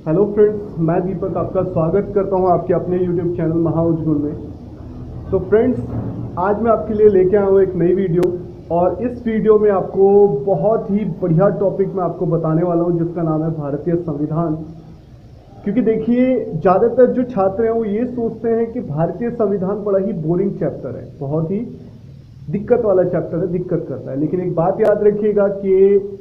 Hello friends, मैं दीपक आपका स्वागत करता हूं आपके अपने यूट्यूब चैनल महा उज्ज्वल में। तो फ्रेंड्स, आज मैं आपके लिए लेके आया हूं एक नई वीडियो और इस वीडियो में आपको बहुत ही बढ़िया टॉपिक मैं आपको बताने वाला हूं जिसका नाम है भारतीय संविधान। क्योंकि देखिए, ज़्यादातर जो छात्र हैं वो ये सोचते हैं कि भारतीय संविधान बड़ा ही बोरिंग चैप्टर है, बहुत ही दिक्कत वाला चैप्टर है, दिक्कत करता है। लेकिन एक बात याद रखिएगा कि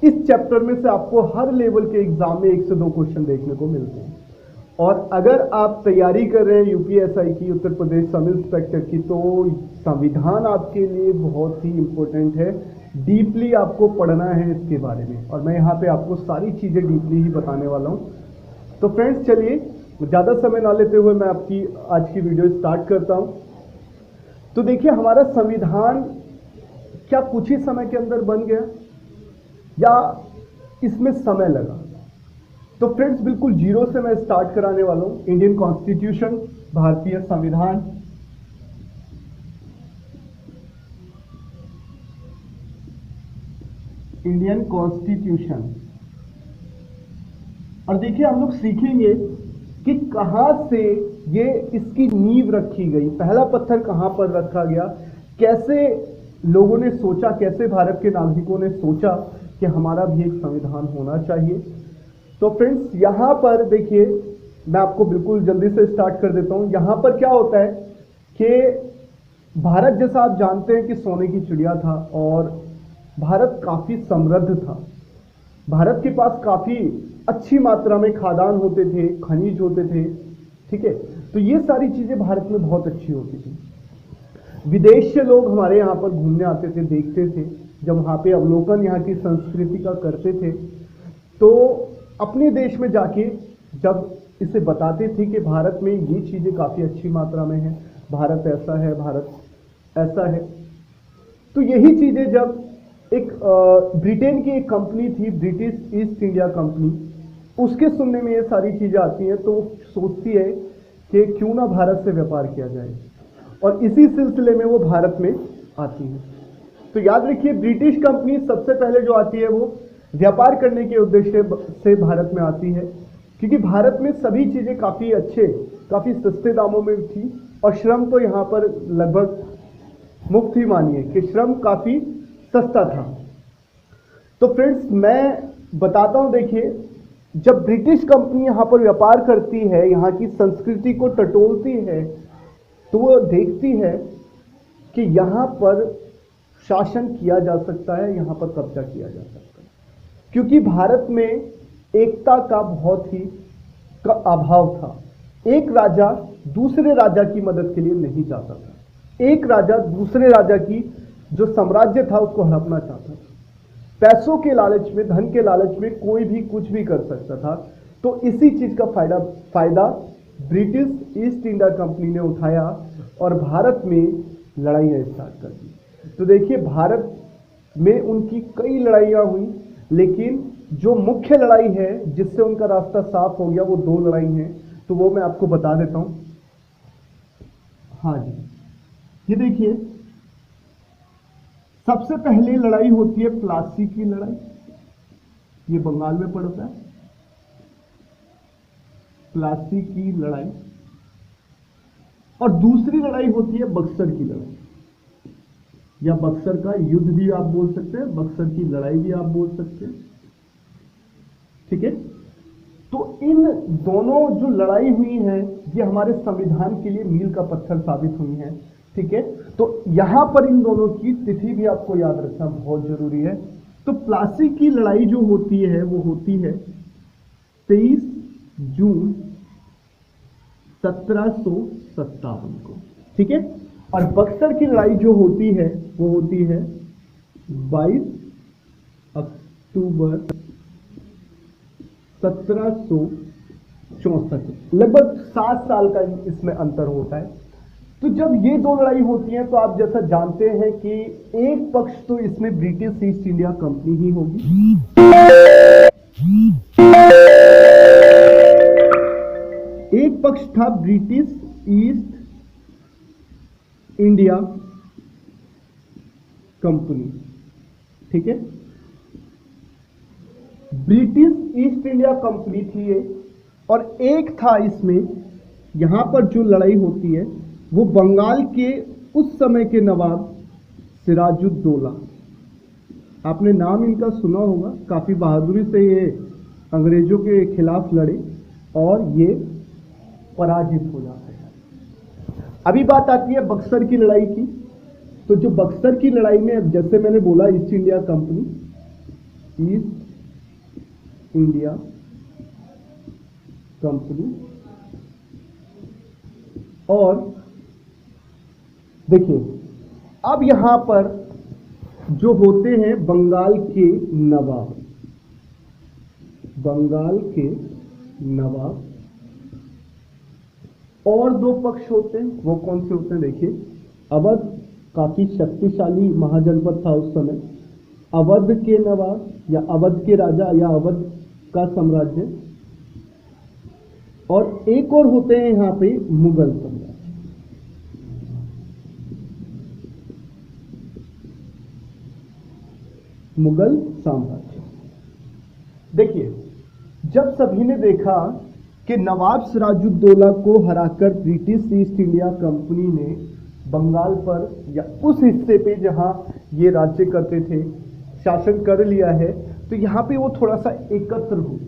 इस चैप्टर में से आपको हर लेवल के एग्जाम में 1 से 2 क्वेश्चन देखने को मिलते हैं। और अगर आप तैयारी कर रहे हैं यूपीएसआई की, उत्तर प्रदेश सब इंस्पेक्टर की, तो संविधान आपके लिए बहुत ही इंपॉर्टेंट है। डीपली आपको पढ़ना है इसके बारे में और मैं यहाँ पे आपको सारी चीज़ें डीपली ही बताने वाला हूँ। तो फ्रेंड्स, चलिए ज़्यादा समय ना लेते हुए मैं आपकी आज की वीडियो स्टार्ट करता हूँ। तो देखिए, हमारा संविधान क्या कुछ ही समय के अंदर बन गया या इसमें समय लगा? तो फ्रेंड्स, बिल्कुल जीरो से मैं स्टार्ट कराने वाला हूं। इंडियन कॉन्स्टिट्यूशन, भारतीय संविधान। Indian constitution. और देखिए, हम लोग सीखेंगे कि कहां से ये इसकी नींव रखी गई, पहला पत्थर कहां पर रखा गया, कैसे लोगों ने सोचा, कैसे भारत के नागरिकों ने सोचा कि हमारा भी एक संविधान होना चाहिए। तो फ्रेंड्स, यहाँ पर देखिए, मैं आपको बिल्कुल जल्दी से स्टार्ट कर देता हूँ। यहाँ पर क्या होता है कि भारत, जैसा आप जानते हैं कि सोने की चिड़िया था और भारत काफ़ी समृद्ध था। भारत के पास काफ़ी अच्छी मात्रा में खादान होते थे, खनिज होते थे, ठीक है। तो ये सारी चीज़ें भारत में बहुत अच्छी होती थी। विदेश से लोग हमारे यहाँ पर घूमने आते थे, देखते थे। जब वहाँ पे अवलोकन यहाँ की संस्कृति का करते थे तो अपने देश में जाके जब इसे बताते थे कि भारत में ये चीज़ें काफ़ी अच्छी मात्रा में हैं, भारत ऐसा है, भारत ऐसा है। तो यही चीज़ें जब एक ब्रिटेन की एक कंपनी थी, ब्रिटिश ईस्ट इंडिया कंपनी, उसके सुनने में ये सारी चीज़ें आती हैं तो सोचती है कि क्यों ना भारत से व्यापार किया जाए, और इसी सिलसिले में वो भारत में आती है। तो याद रखिए, ब्रिटिश कंपनी सबसे पहले जो आती है वो व्यापार करने के उद्देश्य से भारत में आती है, क्योंकि भारत में सभी चीज़ें काफ़ी अच्छे, काफ़ी सस्ते दामों में थी और श्रम तो यहाँ पर लगभग मुफ्त ही मानिए कि श्रम काफ़ी सस्ता था। तो फ्रेंड्स, मैं बताता हूँ, देखिए, जब ब्रिटिश कंपनी यहाँ पर व्यापार करती है, यहाँ की संस्कृति को टटोलती है, तो वो देखती है कि यहाँ पर शासन किया जा सकता है, यहाँ पर कब्जा किया जा सकता है। क्योंकि भारत में एकता का बहुत ही अभाव था। एक राजा दूसरे राजा की मदद के लिए नहीं चाहता था। एक राजा दूसरे राजा की जो साम्राज्य था उसको हड़पना चाहता था। पैसों के लालच में, धन के लालच में कोई भी कुछ भी कर सकता था। तो इसी चीज का फायदा ब्रिटिश ईस्ट इंडिया कंपनी ने उठाया और भारत में लड़ाइयाँ स्टार्ट कर दी। तो देखिए, भारत में उनकी कई लड़ाइयाँ हुई, लेकिन जो मुख्य लड़ाई है जिससे उनका रास्ता साफ हो गया, वो 2 लड़ाई हैं। तो वो मैं आपको बता देता हूँ। हाँ जी, ये देखिए, सबसे पहले लड़ाई होती है प्लासी की लड़ाई, ये बंगाल में पड़ता है, प्लासी की लड़ाई। और दूसरी लड़ाई होती है बक्सर की लड़ाई, या बक्सर का युद्ध भी आप बोल सकते हैं, बक्सर की लड़ाई भी आप बोल सकते हैं, ठीक है। तो इन दोनों जो लड़ाई हुई है ये हमारे संविधान के लिए मील का पत्थर साबित हुई है, ठीक है। तो यहां पर इन दोनों की तिथि भी आपको याद रखना बहुत जरूरी है। तो प्लासी की लड़ाई जो होती है वो होती है 23 जून 1757 को, ठीक है। और बक्सर की लड़ाई जो होती है वो होती है 22 अक्टूबर 1764। लगभग 7 साल का इसमें अंतर होता है। तो जब ये 2 लड़ाई होती है तो आप जैसा जानते हैं कि एक पक्ष तो इसमें ब्रिटिश ईस्ट इंडिया कंपनी ही होगी, एक पक्ष था ब्रिटिश ईस्ट इंडिया कंपनी, ठीक है। ब्रिटिश ईस्ट इंडिया कंपनी थी ये, और एक था इसमें यहां पर जो लड़ाई होती है वो बंगाल के उस समय के नवाब सिराजुद्दौला, आपने नाम इनका सुना होगा, काफी बहादुरी से ये अंग्रेजों के खिलाफ लड़े और ये पराजित हो जाते हैं। अभी बात आती है बक्सर की लड़ाई की। तो जो बक्सर की लड़ाई में, जैसे मैंने बोला, east India company, east India company, और देखिए अब यहां पर जो होते हैं बंगाल के नवाब, बंगाल के नवाब, और दो पक्ष होते हैं। वो कौन से होते हैं? देखिए, अवध काफी शक्तिशाली महाजनपद था उस समय, अवध के नवाब या अवध के राजा या अवध का साम्राज्य, और एक और होते हैं यहां पे मुगल साम्राज्य। मुगल साम्राज्य। देखिए, जब सभी ने देखा कि नवाब सिराजुद्दौला को हराकर ब्रिटिश ईस्ट इंडिया कंपनी ने बंगाल पर या उस हिस्से पे जहां ये राज्य करते थे शासन कर लिया है, तो यहां पे वो थोड़ा सा एकत्र हुए।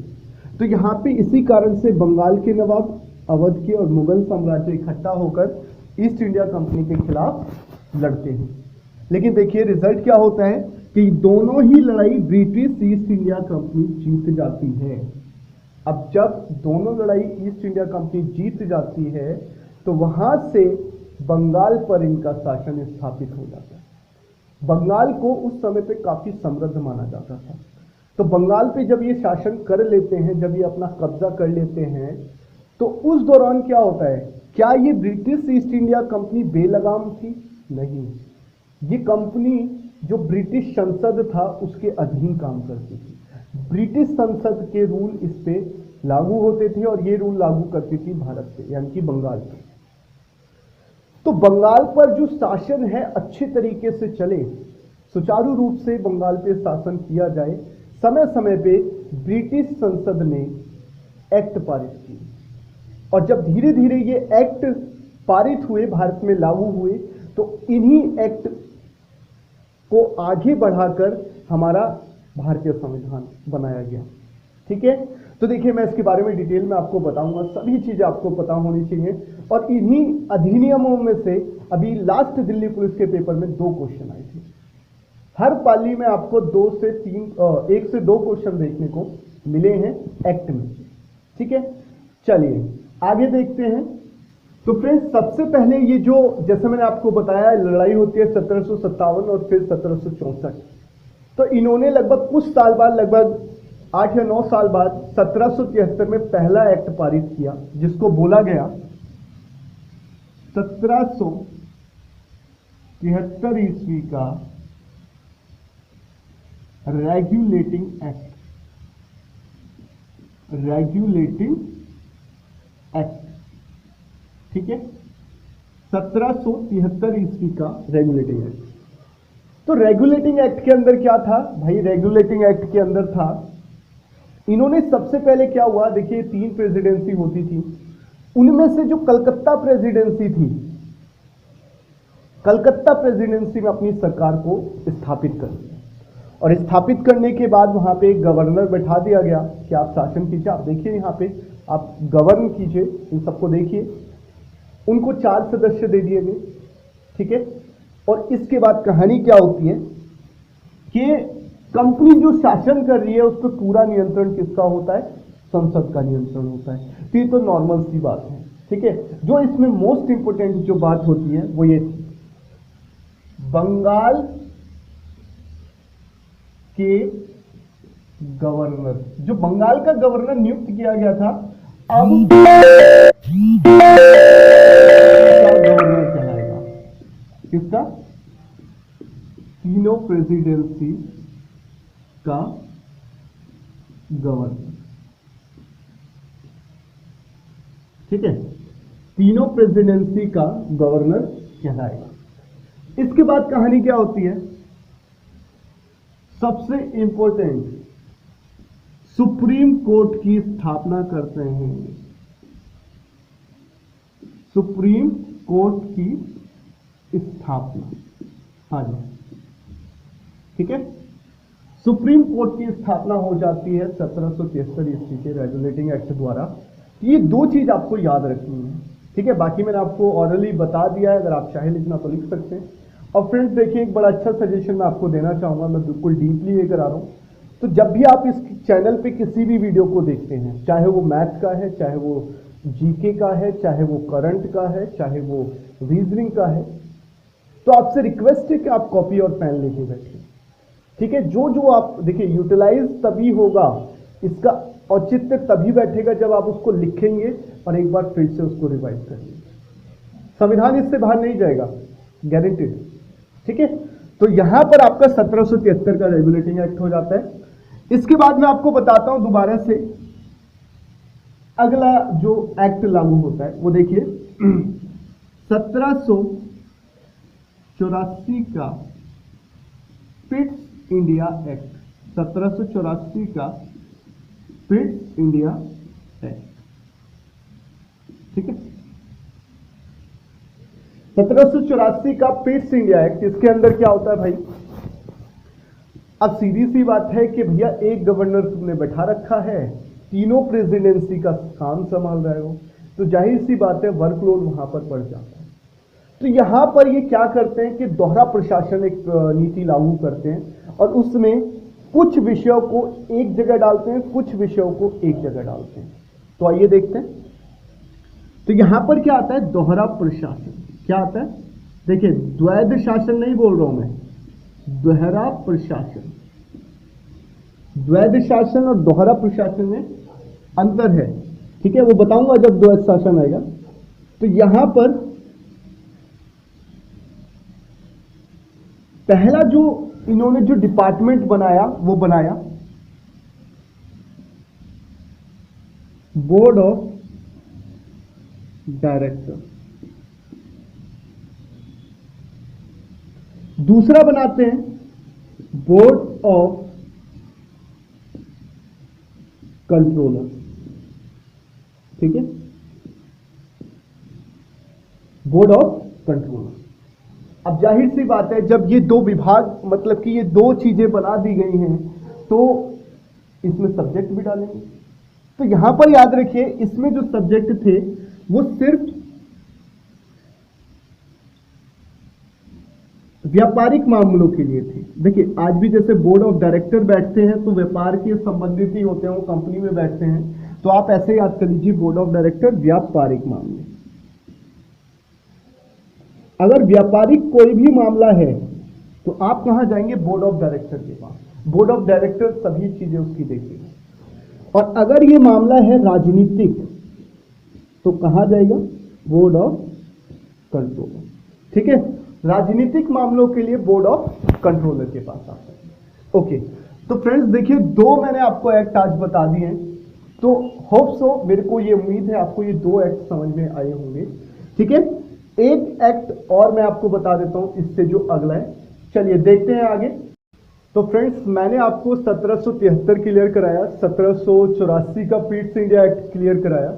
तो यहां पे इसी कारण से बंगाल के नवाब, अवध के और मुगल साम्राज्य इकट्ठा होकर ईस्ट इंडिया कंपनी के खिलाफ लड़ते हैं। लेकिन देखिए रिजल्ट क्या होता है कि दोनों ही लड़ाई ब्रिटिश ईस्ट इंडिया कंपनी जीत जाती है। अब जब दोनों लड़ाई ईस्ट इंडिया कंपनी जीत जाती है तो वहां से बंगाल पर इनका शासन स्थापित हो जाता है। बंगाल को उस समय पे काफी समृद्ध माना जाता था। तो बंगाल पे जब ये शासन कर लेते हैं, जब ये अपना कब्जा कर लेते हैं, तो उस दौरान क्या होता है? क्या ये ब्रिटिश ईस्ट इंडिया कंपनी बेलगाम थी? नहीं, ये कंपनी जो ब्रिटिश संसद था उसके अधीन काम करती थी। ब्रिटिश संसद के रूल इस पे लागू होते थे और ये रूल लागू करती थी भारत पे, यानी कि बंगाल पे। तो बंगाल पर जो शासन है अच्छे तरीके से चले, सुचारू रूप से बंगाल पे शासन किया जाए, समय समय पे ब्रिटिश संसद ने एक्ट पारित किए, और जब धीरे धीरे ये एक्ट पारित हुए, भारत में लागू हुए, तो इन्हीं एक्ट को आगे बढ़ाकर हमारा भारतीय संविधान बनाया गया। ठीक है, तो देखिए मैं इसके बारे में डिटेल में आपको बताऊंगा, सभी चीजें आपको पता होनी चाहिए। और इन्हीं अधिनियमों में से अभी लास्ट दिल्ली पुलिस के पेपर में 2 क्वेश्चन आए थे। हर पाली में आपको 1 से 2 क्वेश्चन देखने को मिले हैं एक्ट में। ठीक है, चलिए आगे देखते हैं। तो फ्रेंड्स, सबसे पहले ये जो जैसे मैंने आपको बताया लड़ाई होती है 1757 और फिर 1764। तो इन्होंने लगभग कुछ साल बाद, लगभग 8 या 9 साल बाद 1773 में पहला एक्ट पारित किया, जिसको बोला गया 1773 ईस्वी का रेगुलेटिंग एक्ट। रेगुलेटिंग एक्ट, ठीक है, 1773 ईस्वी का रेगुलेटिंग एक्ट। तो रेगुलेटिंग एक्ट के अंदर क्या था भाई? रेगुलेटिंग एक्ट के अंदर था, इन्होंने सबसे पहले क्या हुआ, देखिए 3 प्रेसिडेंसी होती थी, उनमें से जो कलकत्ता प्रेसिडेंसी थी, कलकत्ता प्रेसिडेंसी में अपनी सरकार को स्थापित कर दिया, और स्थापित करने के बाद वहां पे एक गवर्नर बैठा दिया गया कि आप शासन कीजिए। आप देखिए यहाँ पे आप गवर्न कीजिए, इन सबको देखिए। उनको 4 सदस्य दे दिए गए। ठीक है, और इसके बाद कहानी क्या होती है कि कंपनी जो शासन कर रही है उस पर पूरा नियंत्रण किसका होता है? संसद का नियंत्रण होता है। तो ये तो नॉर्मल सी बात है। ठीक है, जो इसमें मोस्ट इंपोर्टेंट जो बात होती है वो ये थी, बंगाल के गवर्नर, जो बंगाल का गवर्नर नियुक्त किया गया था, अब गवर्नर कहलाएगा किसका? तीनों प्रेसिडेंसी का गवर्नर। ठीक है, तीनों प्रेसिडेंसी का गवर्नर कहलाएगा। इसके बाद कहानी क्या होती है? सबसे इंपॉर्टेंट सुप्रीम कोर्ट की स्थापना करते हैं। सुप्रीम कोर्ट की स्थापना, हाँ जी, ठीक है। सुप्रीम कोर्ट की स्थापना हो जाती है 1773 ईस्वी के रेगुलेटिंग एक्ट द्वारा। ये दो चीज आपको याद रखनी है, ठीक है। बाकी मैंने आपको ऑरली बता दिया है, अगर आप चाहे लिखना तो लिख सकते हैं। और फ्रेंड्स देखिए, एक बड़ा अच्छा सजेशन मैं आपको देना चाहूंगा, मैं बिल्कुल डीपली ये करा रहा हूं। तो जब भी आप इस चैनल पे किसी भी वीडियो को देखते हैं, चाहे वो मैथ का है, चाहे वो जीके का है, चाहे वो करंट का है, चाहे वो रीजनिंग का है, तो आपसे रिक्वेस्ट है कि आप कॉपी और पेन लेके बैठिए, ठीक है। जो जो आप देखिए, यूटिलाइज तभी होगा, इसका औचित्य तभी बैठेगा जब आप उसको लिखेंगे और एक बार फिर से उसको रिवाइज करेंगे। संविधान इससे बाहर नहीं जाएगा, गारंटेड, ठीक है। तो यहां पर आपका 1773 का रेगुलेटिंग एक्ट हो जाता है। इसके बाद मैं आपको बताता हूं दोबारा से अगला जो एक्ट लागू होता है, वो देखिए 1784 का पिट्स इंडिया एक्ट। 1784 का पिट्स इंडिया एक्ट, ठीक है। 1784 का पिट्स इंडिया एक्ट, इसके अंदर क्या होता है भाई? अब सीधी सी बात है कि भैया एक गवर्नर तुमने बैठा रखा है, तीनों प्रेसिडेंसी का काम संभाल रहे हो, तो जाहिर सी बात है वर्कलोड वहां पर पड़ जाता है। तो यहां पर ये क्या करते हैं कि दोहरा प्रशासन एक नीति लागू करते हैं और उसमें कुछ विषयों को एक जगह डालते हैं, कुछ विषयों को एक जगह डालते हैं। तो आइए देखते हैं। तो यहां पर क्या आता है? दोहरा प्रशासन। क्या आता है? देखिए, द्वैध शासन नहीं बोल रहा हूं मैं, दोहरा प्रशासन। द्वैध शासन और दोहरा प्रशासन में अंतर है, ठीक है, वो बताऊंगा जब द्वैध शासन आएगा। तो यहां पर पहला जो इन्होंने जो डिपार्टमेंट बनाया वो बनाया बोर्ड ऑफ डायरेक्टर। दूसरा बनाते हैं बोर्ड ऑफ कंट्रोलर, ठीक है, बोर्ड ऑफ कंट्रोलर। अब जाहिर सी बात है, जब ये दो विभाग, मतलब कि ये दो चीजें बना दी गई हैं, तो इसमें सब्जेक्ट भी डालेंगे। तो यहां पर याद रखिए, इसमें जो सब्जेक्ट थे वो सिर्फ व्यापारिक मामलों के लिए थे। देखिए, आज भी जैसे बोर्ड ऑफ डायरेक्टर बैठते हैं तो व्यापार के संबंधित ही होते हैं, वो कंपनी में बैठते हैं, तो आप ऐसे याद कर लीजिए, बोर्ड ऑफ डायरेक्टर व्यापारिक मामले। अगर व्यापारिक कोई भी मामला है तो आप कहां जाएंगे? बोर्ड ऑफ डायरेक्टर के पास। बोर्ड ऑफ डायरेक्टर सभी चीजें उसकी देखेगा। और अगर ये मामला है राजनीतिक तो कहां जाएगा? बोर्ड ऑफ कंट्रोलर, ठीक है। राजनीतिक मामलों के लिए बोर्ड ऑफ कंट्रोलर के पास आता है। ओके, तो फ्रेंड्स देखिए, दो मैंने आपको एक्ट आज बता दिए हैं, तो होप सो, मेरे को ये उम्मीद है आपको ये दो एक्ट समझ में आए होंगे, ठीक है। एक एक्ट और मैं आपको बता देता हूं इससे जो अगला है, चलिए देखते हैं आगे। तो फ्रेंड्स, मैंने आपको 1773 क्लियर कराया, 1784 का पिट्स इंडिया एक्ट क्लियर कराया।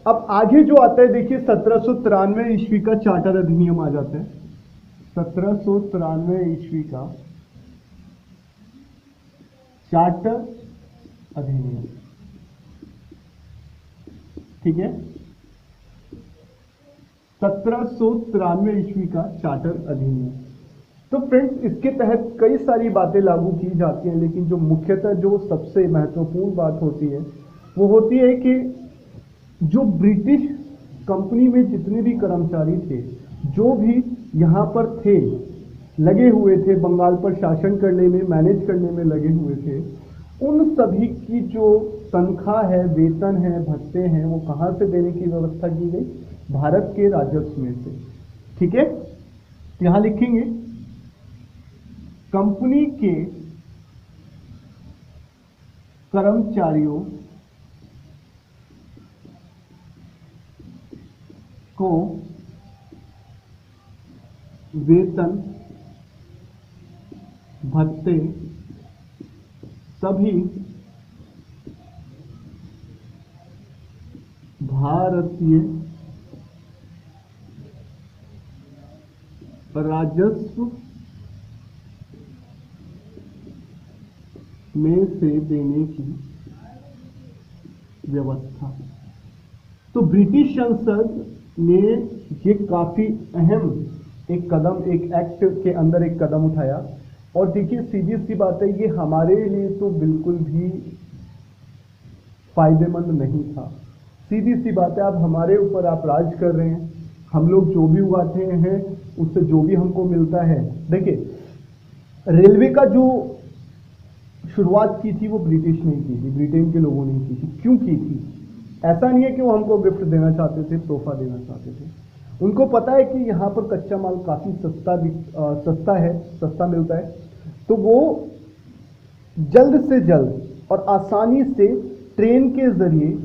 अब आगे जो आता है, देखिए 1793 ईस्वी का चार्टर अधिनियम आ जाता है। 1793 ईस्वी का चार्टर अधिनियम, ठीक है, 1793 ईस्वी का चार्टर अधिनियम। तो फ्रेंड्स, इसके तहत कई सारी बातें लागू की जाती हैं, लेकिन जो मुख्यतः जो सबसे महत्वपूर्ण बात होती है वो होती है कि जो ब्रिटिश कंपनी में जितने भी कर्मचारी थे, जो भी यहाँ पर थे, लगे हुए थे, बंगाल पर शासन करने में, मैनेज करने में लगे हुए थे, उन सभी की जो तनख्वाह है, वेतन है, भत्ते हैं, वो कहाँ से देने की व्यवस्था की गई? भारत के राजस्व में से, ठीक है। यहां लिखेंगे, कंपनी के कर्मचारियों को वेतन, भत्ते सभी भारतीय राजस्व में से देने की व्यवस्था। तो ब्रिटिश संसद ने ये काफी अहम एक कदम, एक एक्ट के अंदर एक कदम उठाया। और देखिए सीधी सी बात है, ये हमारे लिए तो बिल्कुल भी फायदेमंद नहीं था। सीधी सी बात है, आप हमारे ऊपर आप राज कर रहे हैं, हम लोग जो भी उगाते हैं उससे जो भी हमको मिलता है। देखिए रेलवे का जो शुरुआत की थी वो ब्रिटिश ने की थी, ब्रिटेन के लोगों ने की थी। क्यों की थी? ऐसा नहीं है कि वो हमको गिफ्ट देना चाहते थे, तोहफा देना चाहते थे। उनको पता है कि यहाँ पर कच्चा माल काफ़ी सस्ता मिलता है, तो वो जल्द से जल्द और आसानी से ट्रेन के जरिए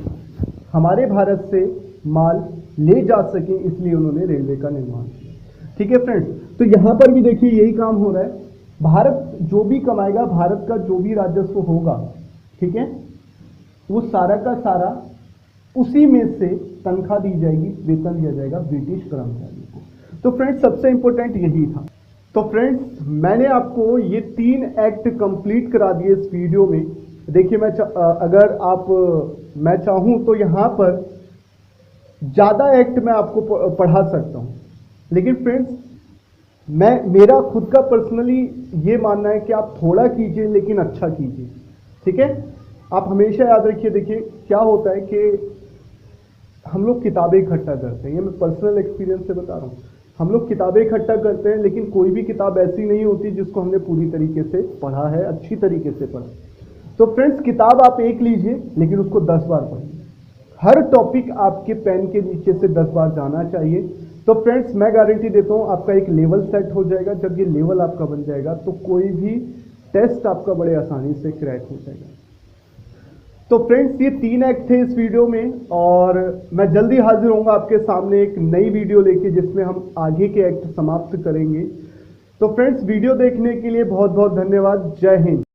हमारे भारत से माल ले जा सके, इसलिए उन्होंने रेलवे का निर्माण किया। ठीक है फ्रेंड्स, तो यहाँ पर भी देखिए यही काम हो रहा है। भारत जो भी कमाएगा, भारत का जो भी राजस्व होगा, ठीक है, वो सारा का सारा उसी में से तनख्वाह दी जाएगी, वेतन दिया जाएगा ब्रिटिश कर्मचारियों को। तो फ्रेंड्स सबसे इंपॉर्टेंट यही था। तो फ्रेंड्स मैंने आपको ये 3 एक्ट कंप्लीट करा दिए इस वीडियो में। देखिए अगर मैं चाहूँ तो यहाँ पर ज़्यादा एक्ट मैं आपको पढ़ा सकता हूँ, लेकिन फ्रेंड्स मेरा खुद का पर्सनली ये मानना है कि आप थोड़ा कीजिए लेकिन अच्छा कीजिए। ठीक है, आप हमेशा याद रखिए। देखिए क्या होता है कि हम लोग किताबें इकट्ठा करते हैं, ये मैं पर्सनल एक्सपीरियंस से बता रहा हूँ। हम लोग किताबें इकट्ठा करते हैं, लेकिन कोई भी किताब ऐसी नहीं होती जिसको हमने पूरी तरीके से पढ़ा है, अच्छी तरीके से पढ़ा। तो फ्रेंड्स किताब आप एक लीजिए, लेकिन उसको 10 बार पढ़िए। हर टॉपिक आपके पेन के नीचे से 10 बार जाना चाहिए। तो फ्रेंड्स मैं गारंटी देता हूँ आपका एक लेवल सेट हो जाएगा। जब ये लेवल आपका बन जाएगा तो कोई भी टेस्ट आपका बड़े आसानी से क्रैक हो जाएगा। तो फ्रेंड्स ये 3 एक्ट थे इस वीडियो में, और मैं जल्दी हाजिर होऊंगा आपके सामने एक नई वीडियो लेके जिसमें हम आगे के एक्ट समाप्त करेंगे। तो फ्रेंड्स वीडियो देखने के लिए बहुत बहुत धन्यवाद। जय हिंद।